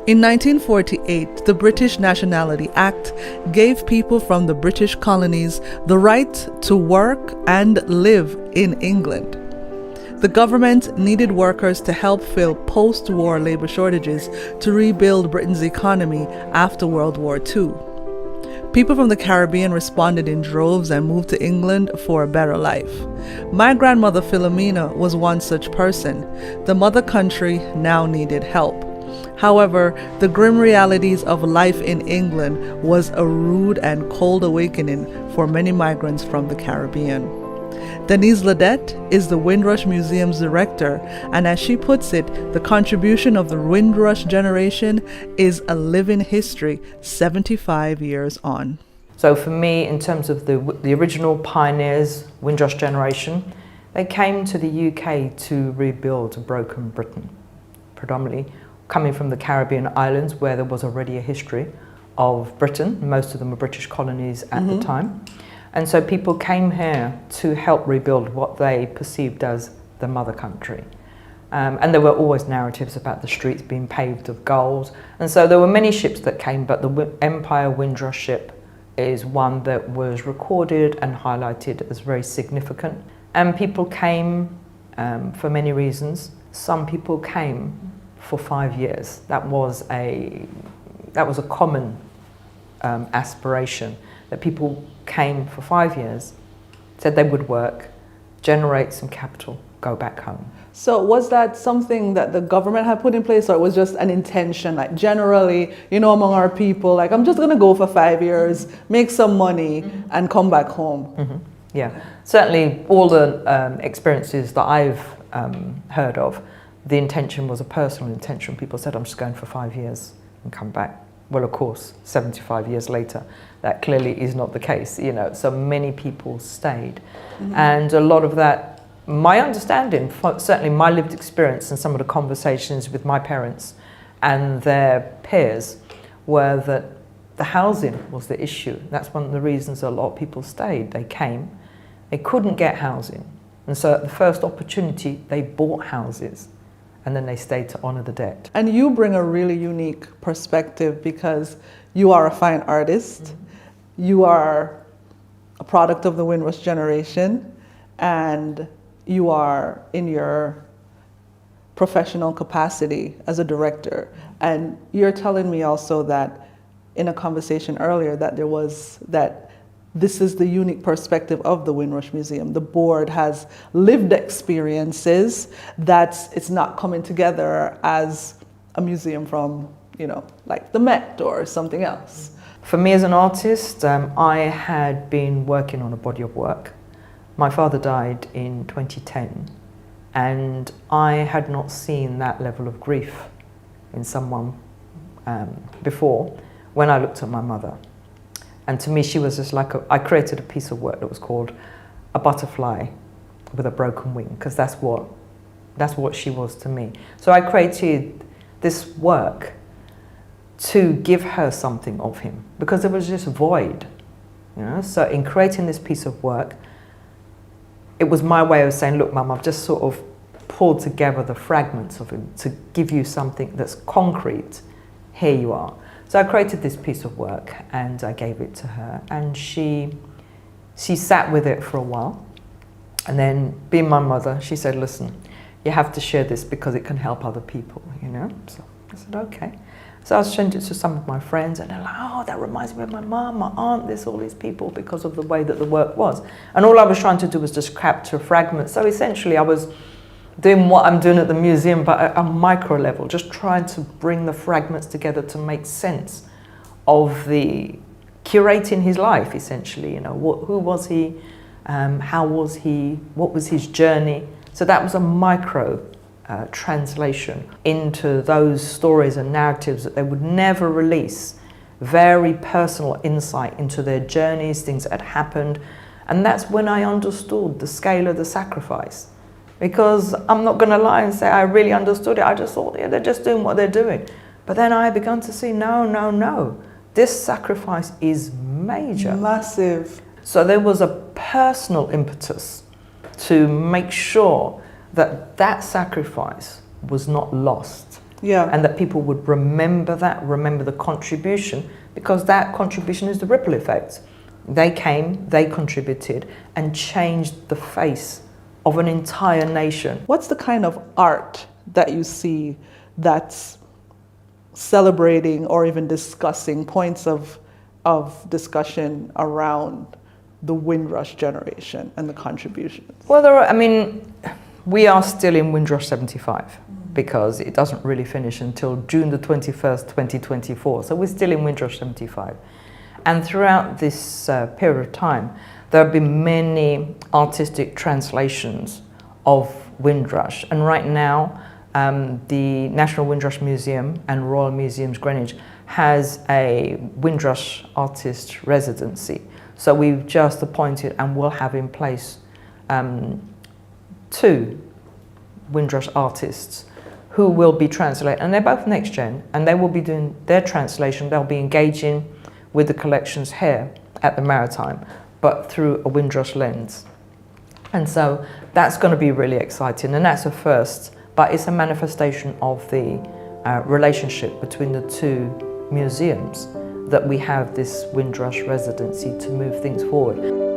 In 1948, the British Nationality Act gave people from the British colonies the right to work and live in England. The government needed workers to help fill post-war labor shortages to rebuild Britain's economy after World War II. People from the Caribbean responded in droves and moved to England for a better life. My grandmother Philomena was one such person. The mother country now needed help. However, the grim realities of life in England was a rude and cold awakening for many migrants from the Caribbean. Denize Leadette is the Windrush Museum's director, and as she puts it, the contribution of the Windrush Generation is a living history 75 years on. So for me, in terms of the original pioneers, Windrush Generation, they came to the UK to rebuild a broken Britain, predominantly coming from the Caribbean islands where there was already a history of Britain. Most of them were British colonies at the time. And so people came here to help rebuild what they perceived as the mother country. And there were always narratives about the streets being paved of gold. And so there were many ships that came, but the Empire Windrush ship is one that was recorded and highlighted as very significant. And people came for many reasons. Some people came for 5 years. That was a common aspiration, that people came for 5 years, said they would work, generate some capital, go back home. So was that something that the government had put in place, or it was just an intention, like generally, among our people, like I'm just gonna go for 5 years, make some money and come back home? Yeah, certainly all the experiences that I've heard of, the intention was a personal intention. People said, I'm just going for 5 years and come back. Well, of course, 75 years later, that clearly is not the case, so many people stayed. And a lot of that, my understanding, certainly my lived experience and some of the conversations with my parents and their peers were that the housing was the issue. That's one of the reasons a lot of people stayed. They came, they couldn't get housing. And so at the first opportunity, they bought houses. And then they stayed to honor the debt. And you bring a really unique perspective because you are a fine artist, you are a product of the Windrush Generation, and you are in your professional capacity as a director. And you're telling me also that in a conversation earlier that this is the unique perspective of the Windrush Museum. The board has lived experiences that it's not coming together as a museum from, like the Met or something else. For me as an artist, I had been working on a body of work. My father died in 2010, and I had not seen that level of grief in someone before when I looked at my mother. And to me, she was just like I created a piece of work that was called A Butterfly with a Broken Wing, because that's what she was to me. So I created this work to give her something of him, because there was just void, So in creating this piece of work, it was my way of saying, look, Mum, I've just sort of pulled together the fragments of him to give you something that's concrete. Here you are. So I created this piece of work and I gave it to her, and she sat with it for a while, and then, being my mother, she said, listen, you have to share this because it can help other people, So I said, okay. So I sent it to some of my friends, and they're like, oh, that reminds me of my mum, my aunt, all these people, because of the way that the work was. And all I was trying to do was just capture fragments. So essentially I was doing what I'm doing at the museum, but at a micro level, just trying to bring the fragments together to make sense of the curating his life, essentially. Who was he? How was he? What was his journey? So that was a micro translation into those stories and narratives that they would never release. Very personal insight into their journeys, things that had happened. And that's when I understood the scale of the sacrifice. Because I'm not going to lie and say I really understood it. I just thought, they're just doing what they're doing. But then I began to see, no. This sacrifice is major. Massive. So there was a personal impetus to make sure that that sacrifice was not lost. Yeah. And that people would remember that, remember the contribution, because that contribution is the ripple effect. They came, they contributed, and changed the face of an entire nation. What's the kind of art that you see that's celebrating or even discussing points of discussion around the Windrush generation and the contributions? Well, we are still in Windrush 75 because it doesn't really finish until June the 21st, 2024. So we're still in Windrush 75. And throughout this period of time, there have been many artistic translations of Windrush. And right now, the National Windrush Museum and Royal Museums Greenwich has a Windrush artist residency. So we've just appointed and will have in place 2 Windrush artists who will be translating, and they're both next gen, and they will be doing their translation. They'll be engaging with the collections here at the Maritime, but through a Windrush lens. And so that's going to be really exciting, and that's a first, but it's a manifestation of the relationship between the 2 museums that we have this Windrush residency to move things forward.